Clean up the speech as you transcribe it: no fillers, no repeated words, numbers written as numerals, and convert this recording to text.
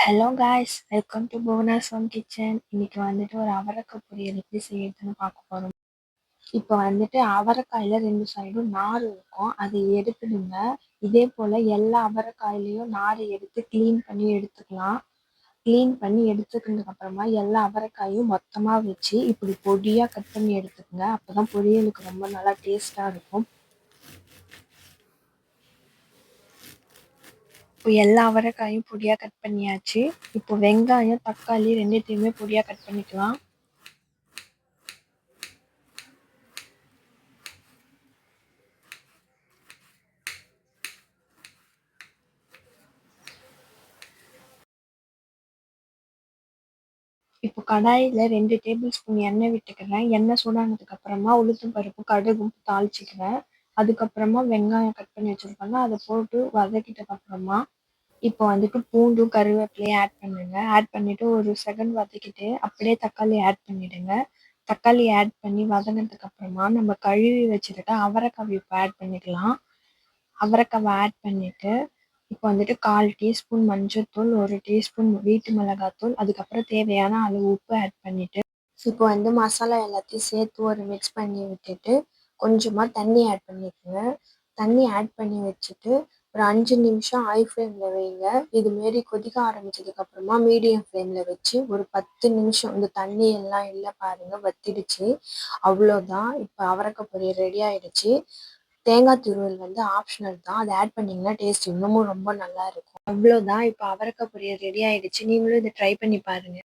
Hello guys, welcome to Bhuvana's home kitchen. இன்னைக்கு வந்துட்டு ஒரு அவரைக்காய் பொரியல் எப்படி செய்யறதுன்னு பார்க்க போகிறோம். இப்போ வந்துட்டு அவரைக்காயில் 2 சைடும் நார் இருக்கும், அதை எடுத்துடுங்க. இதே போல் எல்லா அவரைக்காயிலையும் நாரை எடுத்து க்ளீன் பண்ணி எடுத்துக்கலாம். க்ளீன் பண்ணி எடுத்துக்கினதுக்கு அப்புறமா எல்லா அவரைக்காயும் மொத்தமாக வச்சு இப்படி பொடியாக கட் பண்ணி எடுத்துக்கோங்க. அப்போ தான் பொரியலுக்கு ரொம்ப நல்லா டேஸ்ட்டாக இருக்கும். இப்போ எல்லா அவரைக்காயும் பொடியாக கட் பண்ணியாச்சு. இப்போ வெங்காயம், தக்காளி ரெண்டுத்தையுமே பொடியாக கட் பண்ணிக்கலாம். இப்போ கடாயில் 2 டேபிள் ஸ்பூன் எண்ணெய் விட்டுக்கிறேன். எண்ணெய் சூடானதுக்கு அப்புறமா உளுத்தம் பருப்பு, கடுகும் தாளிச்சிக்கிறேன். அதுக்கப்புறமா வெங்காயம் கட் பண்ணி வச்சுருக்கோங்க, அதை போட்டு வதக்கிட்டதுக்கு அப்புறமா இப்போ வந்துட்டு பூண்டும் கருவேப்பிலையும் ஆட் பண்ணுங்க. ஆட் பண்ணிவிட்டு ஒரு செகண்ட் வதக்கிட்டு அப்படியே தக்காளி ஆட் பண்ணிவிடுங்க. தக்காளி ஆட் பண்ணி வதங்கினதுக்கு அப்புறமா நம்ம கழுவி வச்சுருக்க அவரைக்காய் இப்போ ஆட் பண்ணிக்கலாம். அவரைக்காவை ஆட் பண்ணிவிட்டு இப்போ வந்துட்டு 1/4 டீஸ்பூன் மஞ்சள்தூள், 1 டீஸ்பூன் வீட்டு மிளகாத்தூள், அதுக்கப்புறம் தேவையான அளவு உப்பு ஆட் பண்ணிவிட்டு இப்போ வந்து மசாலா எல்லாத்தையும் சேர்த்து ஒரு மிக்ஸ் பண்ணி விட்டுட்டு கொஞ்சமாக தண்ணி ஆட் பண்ணிக்கோங்க. தண்ணி ஆட் பண்ணி வச்சுட்டு ஒரு 5 நிமிஷம் ஹை ஃப்ளேமில் வைங்க. இதுமாரி கொதிக்க ஆரம்பிச்சதுக்கப்புறமா மீடியம் ஃப்ளேமில் வச்சு ஒரு 10 நிமிஷம் இந்த தண்ணி எல்லாம் இல்லை பாருங்கள், வத்திடுச்சு. அவ்வளோதான், இப்போ அவரைக்காய் பொரியல் ரெடி ஆகிடுச்சு. தேங்காய் துருவல் வந்து ஆப்ஷனல் தான், அதை ஆட் பண்ணிங்கன்னா டேஸ்ட் இன்னமும் ரொம்ப நல்லா இருக்கும். அவ்வளோதான், இப்போ அவரைக்காய் பொரியல் ரெடி ஆகிடுச்சு. நீங்களும் இதை ட்ரை பண்ணி பாருங்கள்.